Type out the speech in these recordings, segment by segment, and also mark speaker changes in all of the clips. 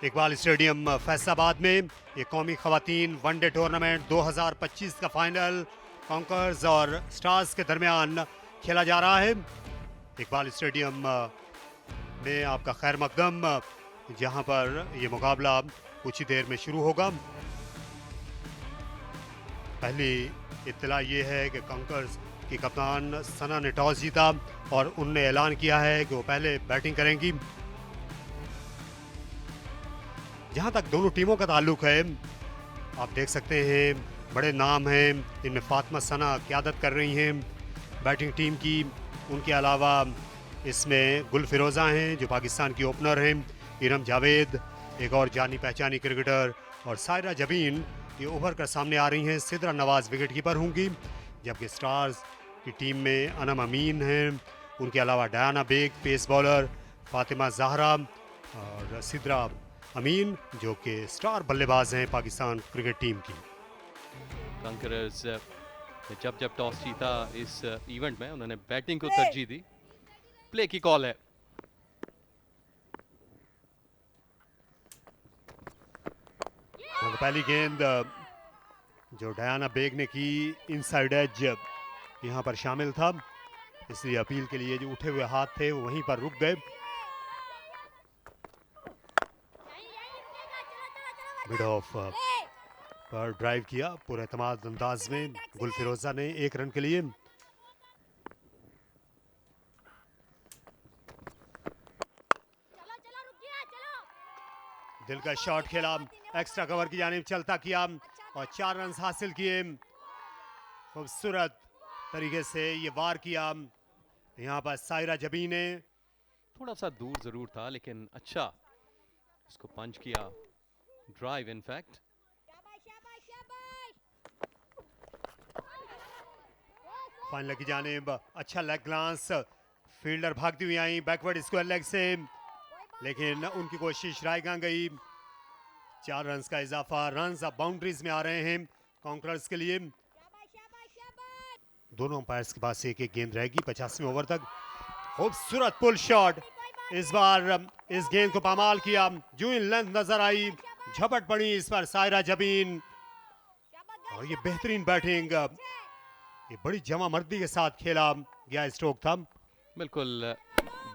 Speaker 1: Iqbal stadium Faisalabad में ये कौमी खवातीन वनडे टूर्नामेंट 2025 का फाइनल कॉन्कर्स और स्टार्स के दरमियान खेला जा रहा है। इकबाल स्टेडियम में आपका खैर मकदम, जहां पर ये मुकाबला कुछ ही देर में शुरू होगा। पहली इत्तला ये है कि कॉन्कर्स की कप्तान सना ने टॉस जीता और उनने ऐलान किया है कि वो पहले बैटिंग करेंगी। जहां तक दोनों टीमों का ताल्लुक है, आप देख सकते हैं बड़े नाम हैं, इनमें फातिमा सना क़यादत कर रही हैं बैटिंग टीम की। उनके अलावा इसमें गुल फिरोज़ा हैं जो पाकिस्तान की ओपनर हैं, इरम जावेद एक और जानी पहचानी क्रिकेटर, और सायरा जबीन ये उभर कर सामने आ रही हैं। सिद्रा नवाज़ विकेट कीपर होंगी, जबकि स्टार्स की टीम में अनम अमीन हैं, उनके अलावा Diana Baig pace bowler, Fatima Zahra और सिद्रा अमीन जो कि स्टार बल्लेबाज हैं पाकिस्तान क्रिकेट टीम की।
Speaker 2: कॉन्करर्स ने जब टॉस जीता इस इवेंट में उन्होंने बैटिंग को तरजीह दी। प्ले की कॉल है।
Speaker 1: तो पहली गेंद जो डायना बेग ने की, इनसाइड एज यहां पर शामिल था, इसलिए अपील के लिए जो उठे हुए हाथ थे वो वहीं पर रुक गए। मिड ऑफ पर ड्राइव किया पूरे एतमाद अंदाज में गुल फिरोजा ने 1 रन के लिए। दिल का शॉट खेला, एक्स्ट्रा कवर की जानिब चलता किया और 4 रन हासिल किए। खूबसूरत तरीके से ये वार किया। यहाँ पर सायरा जबी ने
Speaker 2: थोड़ा सा दूर जरूर था लेकिन अच्छा इसको पंच किया, ड्राइव इनफैक्ट।
Speaker 1: फाइनल की जानिब अच्छा लेग ग्लांस, फील्डर भागती हुई आई बैकवर्ड स्क्वायर लेग से, लेकिन उनकी कोशिश रायगां गई। 4 रन का इजाफा, रन अब बाउंड्रीज में आ रहे हैं कॉन्करर्स के लिए। दोनों अंपायर्स के पास एक गेंद रहेगी 85वें ओवर तक। खूबसूरत पुल शॉट, इस बार इस गेंद को पामाल किया, जो इन लेंथ नजर आई, झपट पड़ी इस पर सायरा जबीन, और ये बेहतरीन बैटिंग, ये बड़ी जमा मर्दी के साथ खेला गया स्ट्रोक था।
Speaker 2: बिल्कुल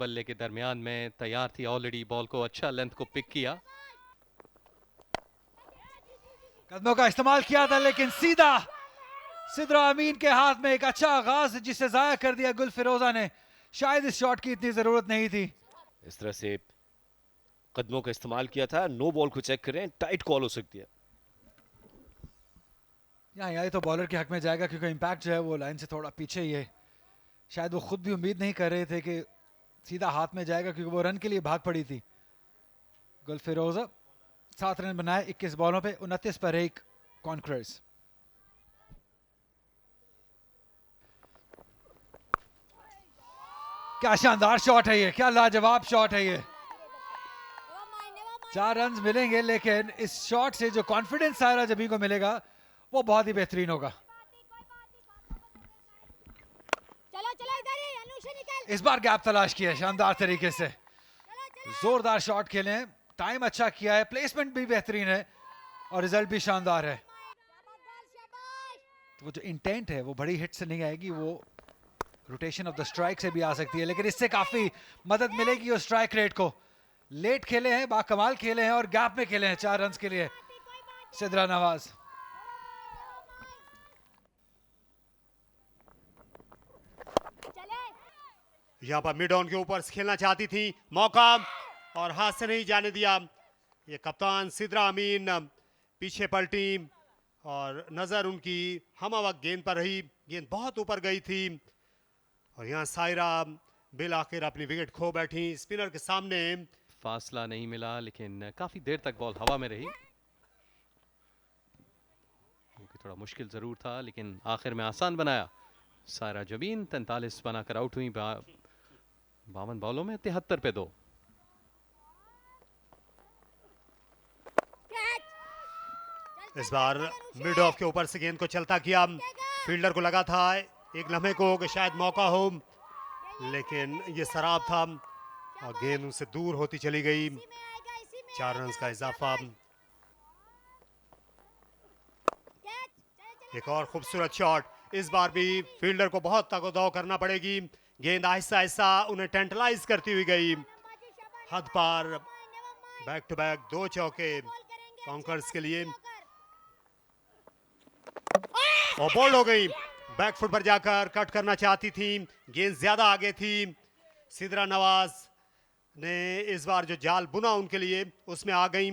Speaker 2: बल्ले के दरमियान में तैयार थी ऑलरेडी, बॉल को अच्छा लेंथ को पिक किया,
Speaker 3: कदमों का इस्तेमाल किया था, लेकिन सीधा सिद्रा अमीन के हाथ में एक अच्छा आगाज जिसे जाया कर दिया गुल फिरोजा ने। शायद इस शॉट की इतनी जरूरत नहीं थी।
Speaker 4: इस तरह से कदमों का इस्तेमाल किया था। नो बॉल को चेक करें, टाइट कॉल हो सकती है।
Speaker 3: यहाँ तो बॉलर के हक में जाएगा क्योंकि इम्पैक्ट जो है वो लाइन से थोड़ा पीछे ही है। शायद वो खुद भी उम्मीद नहीं कर रहे थे कि सीधा हाथ में जाएगा, क्योंकि वो रन के लिए भाग पड़ी थी। गुल फिरोजा 7 रन बनाए 21 बॉलों पे, 29 पर 1 कॉन्करर्स। क्या शानदार शॉट है ये, क्या लाजवाब शॉट है ये। 4 रन मिलेंगे, लेकिन इस शॉट से जो कॉन्फिडेंस सायरा जबी को मिलेगा वो बहुत ही बेहतरीन होगा। इस बार गैप तलाश किया शानदार तरीके से, जोरदार शॉट खेले हैं, टाइम अच्छा किया है, प्लेसमेंट भी बेहतरीन है और रिजल्ट भी शानदार है। तो वो जो इंटेंट है वो बड़ी हिट से नहीं आएगी, वो रोटेशन ऑफ द स्ट्राइक से भी आ सकती है, लेकिन इससे काफी मदद मिलेगी उस स्ट्राइक रेट को। लेट खेले हैं, बाकमाल खेले हैं और गैप में खेले हैं 4 रन के लिए सिद्रा नवाज।
Speaker 1: यहाँ पर मिड ऑन के ऊपर खेलना चाहती थी, मौका और हाथ से नहीं जाने दिया। ये कप्तान सिद्रा अमीन पीछे पलटी और नजर उनकी हम वक्त गेंद पर रही, गेंद बहुत ऊपर गई थी और यहाँ सायरा बिल आखिर अपनी विकेट खो बैठी स्पिनर के सामने।
Speaker 2: फासला नहीं मिला लेकिन काफी देर तक बॉल हवा में रही, क्योंकि थोड़ा मुश्किल जरूर था लेकिन आखिर में आसान बनाया। सायरा जबीन 43 बनाकर आउट हुई 52 बॉलों में 73 पे 2।
Speaker 1: इस बार मिड ऑफ के ऊपर से गेंद को चलता किया, फील्डर को लगा था एक लम्हे को कि शायद मौका हो, लेकिन ये सराब था और गेंद उनसे दूर होती चली गई। 4 रन का इजाफा। एक और खूबसूरत शॉट, इस बार भी फील्डर को बहुत ताकतों करना पड़ेगी। गेंद आहिस्ता आहिस्ता उन्हें टेंटलाइज करती हुई गई, हद पार। बैक टू बैक 2 चौके कॉन्कर्स के लिए, और बोल्ड हो गई। बैक फुट पर जाकर कट करना चाहती थी, गेंद ज्यादा आगे थी। सिद्रा नवाज ने इस बार जो जाल बुना उनके लिए उसमें आ गई।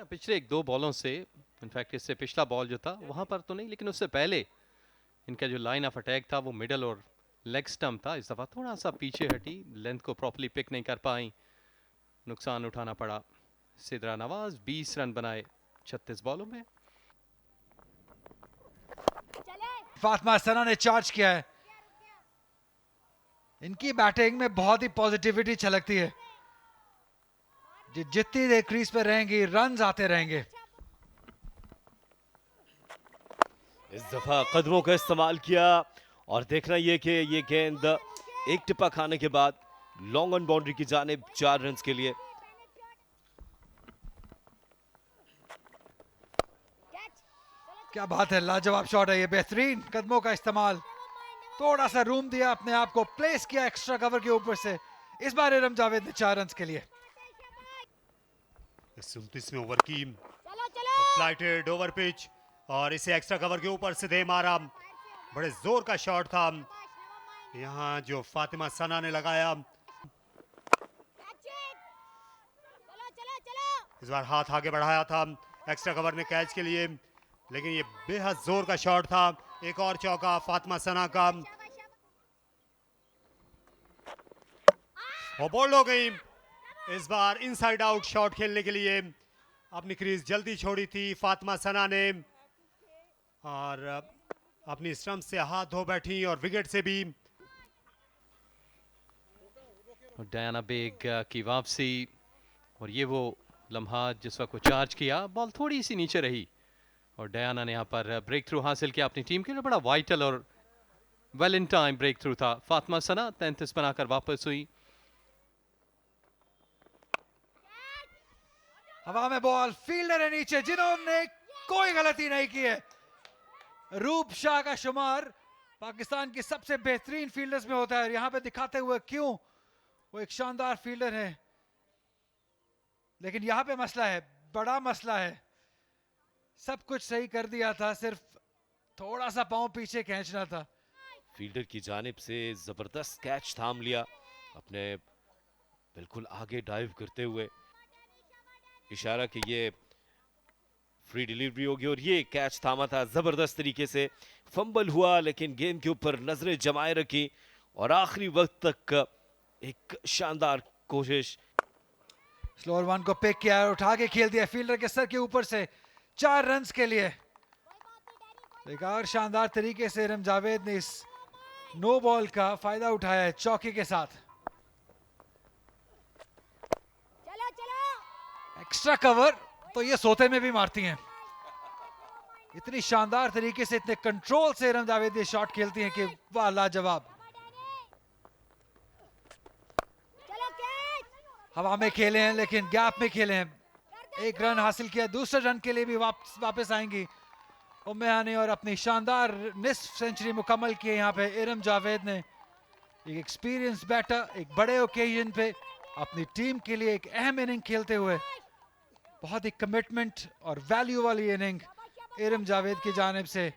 Speaker 2: पिछले 1-2 बॉलों से, इनफैक्ट इससे पिछला बॉल जो था वहां पर तो नहीं, लेकिन उससे पहले इनका जो लाइन ऑफ अटैक था वो मिडल और लेग स्टंप था। इस दफा थोड़ा सा पीछे हटी, लेंथ को प्रॉपर्ली पिक नहीं कर पाई, नुकसान उठाना पड़ा। सिद्रा नवाज 20 रन बनाए 36 बॉलों में।
Speaker 3: फातिमा सना ने चार्ज किया है। इनकी बैटिंग में बहुत ही पॉजिटिविटी छलकती है। जितनी देर क्रीज पे रहेंगी रन्स आते रहेंगे।
Speaker 4: इस दफा कदमों का इस्तेमाल किया और देखना यह कि ये गेंद एक टिप्पा खाने के बाद लॉन्ग ऑन बाउंड्री की जानिब 4 रन के लिए।
Speaker 3: क्या बात है, लाजवाब शॉट है ये, बेहतरीन कदमों का इस्तेमाल। थोड़ा सा रूम दिया अपने आप को, प्लेस किया एक्स्ट्रा कवर के ऊपर से। इस बार इरम जावेद ने 4 रन के लिए।
Speaker 1: 29वें ओवर की फ्लाइटेड ओवर पिच, और इसे एक्स्ट्रा कवर के ऊपर से दे मारा। बड़े जोर का शॉट था यहाँ जो फातिमा सना ने लगाया। इस बार हाथ आगे बढ़ाया था एक्स्ट्रा कवर ने कैच के लिए, लेकिन ये बेहद जोर का शॉट था। एक और चौका फातिमा सना का, और बोल्ड हो गई। इस बार इनसाइड आउट शॉट खेलने के लिए अपनी क्रीज जल्दी छोड़ी थी फातिमा सना ने, और अपनी स्टंप से हाथ धो बैठी और विकेट से भी।
Speaker 2: और डायना बेग की वापसी, और ये वो लम्हा जिस वक्त को चार्ज किया, बॉल थोड़ी सी नीचे रही और डायना ने यहाँ पर ब्रेक थ्रू हासिल किया अपनी टीम के लिए। बड़ा वाइटल और well in time breakthrough था। फातिमा सना 33 बनाकर वापस हुई।
Speaker 3: हवा में बॉल, फील्डर है नीचे जिन्होंने कोई गलती नहीं की है। रूप शाह का शुमार पाकिस्तान की सबसे बेहतरीन फील्डर्स में होता है, यहां पे दिखाते हुए क्यों वो एक शानदार फील्डर है। लेकिन यहां पे मसला है, बड़ा मसला है। सब कुछ सही कर दिया था, सिर्फ थोड़ा सा पांव पीछे खींचना था।
Speaker 4: फील्डर की जानिब से जबरदस्त कैच थाम लिया, अपने बिल्कुल आगे डाइव करते हुए इशारा कि ये फ्री डिलीवरी होगी, और ये कैच थामा था जबरदस्त तरीके से। फंबल हुआ लेकिन गेंद के ऊपर नजरें जमाए रखी और आखिरी वक्त तक एक शानदार कोशिश।
Speaker 3: स्लोअर वन को पिक किया और उठा के खेल दिया फील्डर के सर के ऊपर से 4 रन के लिए। एक और शानदार तरीके से इरम जावेद ने इस नो बॉल का फायदा उठाया है चौके के साथ। एक्स्ट्रा कवर तो ये सोते में भी मारती हैं। इतनी शानदार तरीके से, इतने कंट्रोल से इरम जावेद ये शॉट खेलती हैं कि वाह, लाजवाब। हवा में खेले हैं लेकिन गैप में खेले हैं। 1 रन हासिल किया, दूसरे रन के लिए भी वापस आएंगी उम्मे हानी, और अपनी शानदार निस्फ सेंचुरी मुकम्मल की है यहाँ पे इरम जावेद ने। एक एक्सपीरियंस बैटर, एक बड़े ओकेजन पे अपनी टीम के लिए एक अहम इनिंग खेलते हुए, बहुत ही कमिटमेंट और वैल्यू वाली इनिंग इरम जावेद की जानिब से।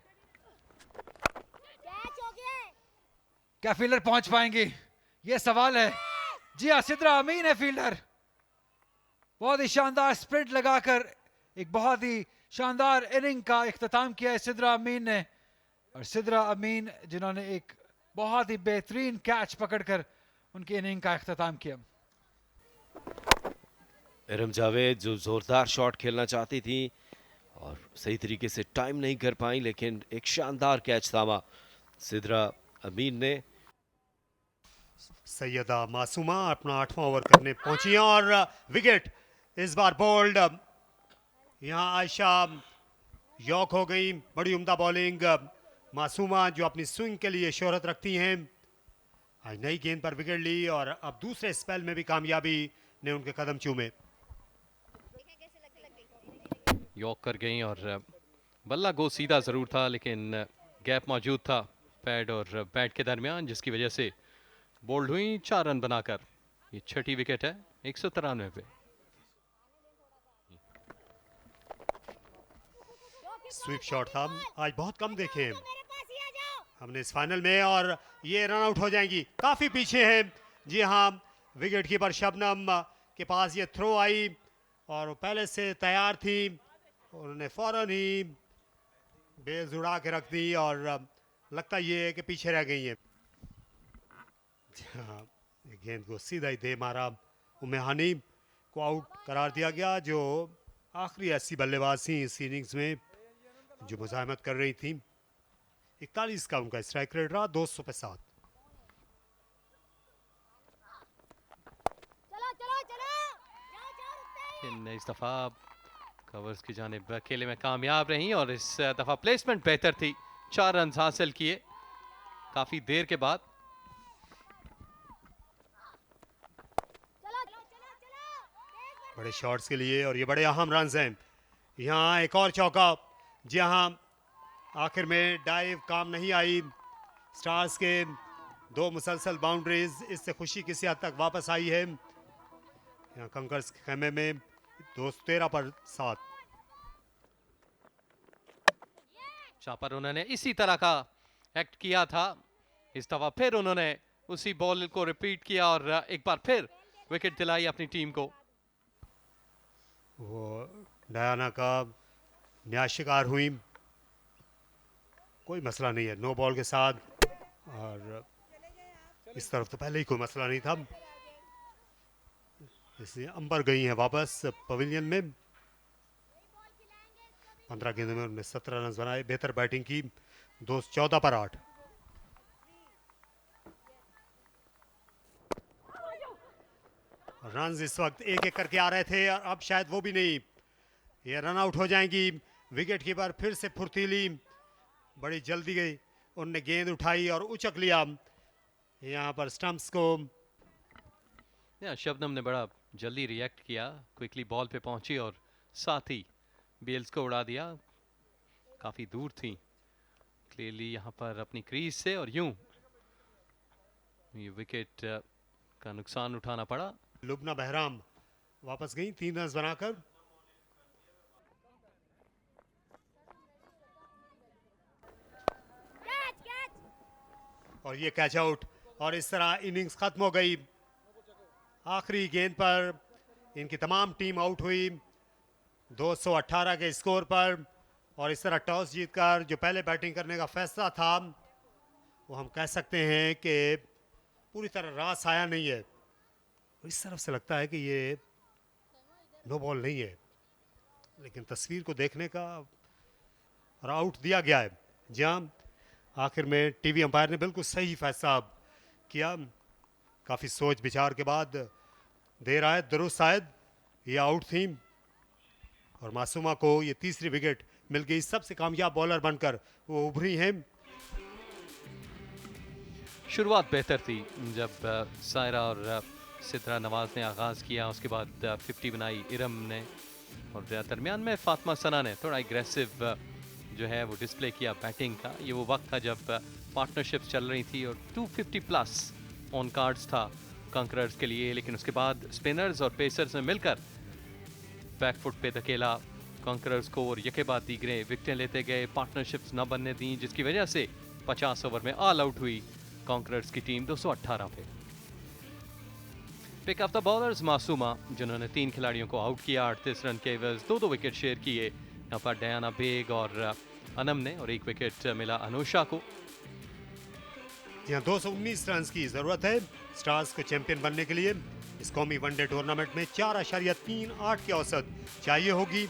Speaker 3: क्या फील्डर पहुंच पाएंगी, ये सवाल है। जी हाँ, सिद्रा अमीन है फील्डर। बहुत ही शानदार स्प्रिंट लगाकर एक बहुत ही शानदार इनिंग का इख्तिताम किया है सिद्रा अमीन ने। और सिद्रा अमीन जिन्होंने एक बहुत ही बेहतरीन कैच पकड़कर उनकी इनिंग का इख्तिताम किया।
Speaker 4: इरम जावेद जो जोरदार शॉट खेलना चाहती थी और सही तरीके से टाइम नहीं कर पाई, लेकिन एक शानदार कैच थामा सिद्रा अमीन ने।
Speaker 1: सैयदा मासूमा अपना 8वां ओवर करने पहुंची हैं और विकेट इस बार बोल्ड। यहाँ आयशा यॉक हो गई। बड़ी उम्दा बॉलिंग मासूमा जो अपनी स्विंग के लिए शोहरत रखती हैं, आज नई गेंद पर विकेट ली और अब दूसरे स्पेल में भी कामयाबी ने उनके कदम चूमे।
Speaker 2: यॉक कर गई और बल्ला गो सीधा ज़रूर था, लेकिन गैप मौजूद था पैड और बैट के दरमियान, जिसकी वजह से बोल्ड हुई 4 रन बनाकर। ये छठी विकेट है 193 पे।
Speaker 1: स्वीप शॉट था, आज बहुत कम देखे हैं हमने इस फाइनल में, और ये रन आउट हो जाएंगी। काफी पीछे हैं, जी हाँ, विकेट कीपर शबनम के पास ये थ्रो आई और वो पहले से तैयार थी, उन्होंने फौरन ही बेल्स उड़ा के रख दी और लगता ये है कि पीछे रह गई है। हाँ, गेंद को सीधा ही दे मारा। उम्मे हानी को आउट करार दिया गया, जो आखिरी ऐसी बल्लेबाज थी इस इनिंग्स में जो मुजाहमत कर रही थी। 41 का उनका स्ट्राइक रेट रहा, 200 पे 7।
Speaker 2: इस दफा कवर्स की जानिब अकेले में कामयाब रही और इस दफा प्लेसमेंट बेहतर थी। 4 रन हासिल किए काफी देर के बाद।
Speaker 1: बड़े शॉट्स के लिए और ये बड़े अहम रन हैं। यहाँ एक और चौका, जहाँ आखिर में डाइव काम नहीं आई। स्टार्स के 2 मुसलसल बाउंड्रीज, इससे खुशी किसी हद तक वापस आई है। यहाँ कंकर्स के खेमे में 213 पर 7।
Speaker 2: जहां पर उन्होंने इसी तरह का एक्ट किया था, इस दफा फिर उन्होंने उसी बॉल को रिपीट किया और एक बार फिर विकेट दिलाई अपनी टीम को।
Speaker 1: वो डायना का न्याय शिकार हुई, कोई मसला नहीं है नो बॉल के साथ, और इस तरफ तो पहले ही कोई मसला नहीं था। इसलिए अंबर गई हैं वापस पवेलियन में। 15 गेंदों में उन्होंने 17 रन बनाए, बेहतर बैटिंग की। 14 पर 8। रन इस वक्त एक एक करके आ रहे थे और अब शायद वो भी नहीं, ये रन आउट हो जाएंगी। विकेट कीपर फिर से फुर्तीली, बड़ी जल्दी गई, उनने गेंद उठाई और उचक लिया यहाँ पर स्टंप्स को।
Speaker 2: शबनम ने बड़ा जल्दी रिएक्ट किया, क्विकली बॉल पे पहुंची और साथ ही बेल्स को उड़ा दिया। काफी दूर थी क्लियरली यहाँ पर अपनी क्रीज से, और यूं ये विकेट का नुकसान उठाना पड़ा।
Speaker 1: लुबना बहराम वापस गई 3 रन बनाकर। और ये कैच आउट, और इस तरह इनिंग्स खत्म हो गई। आखिरी गेंद पर इनकी तमाम टीम आउट हुई 218 के स्कोर पर, और इस तरह टॉस जीतकर जो पहले बैटिंग करने का फैसला था, वो हम कह सकते हैं कि पूरी तरह रास आया नहीं है। इस तरफ से लगता है कि ये नो बॉल नहीं है, लेकिन तस्वीर को देखने का और आउट दिया गया है, जहां आखिर में टीवी अंपायर ने बिल्कुल सही फैसला किया। काफ़ी सोच विचार के बाद दे रहा है, दुरुस्त शायद ये आउट थी, और मासूमा को ये तीसरी विकेट मिल गई। सबसे कामयाब बॉलर बनकर वो उभरी हैं।
Speaker 2: शुरुआत बेहतर थी जब सायरा और सिद्रा नवाज ने आगाज़ किया, उसके बाद 50 बनाई इरम ने, और दरमियान में फातिमा सना ने थोड़ा एग्रेसिव जो है वो डिस्प्ले किया बैटिंग का। ये वो वक्त था जब पार्टनरशिप चल रही थी और 250 प्लस ऑन कार्ड्स था कंकरर्स के लिए, लेकिन उसके बाद स्पिनर्स और पेसर्स ने मिलकर बैकफुट पे धकेला कंकरर्स को, और यके बाद दीगरे विकेटें लेते गए, पार्टनरशिप्स न बनने दी, जिसकी वजह से 50 ओवर में ऑल आउट हुई कंकरर्स की टीम 218 पे। Pick of the bowlers Masooma, जिन्होंने 3 खिलाड़ियों को आउट किया 38 रन के एवज, 2-2 विकेट शेयर किए। यहाँ पर डयाना बेग और अनम ने, और 1 विकेट मिला अनुषा को।
Speaker 1: यहाँ 219 रन की जरूरत है स्टार्स को चैंपियन बनने के लिए। इस कौमी वनडे टूर्नामेंट में 4.38 की औसत चाहिए होगी।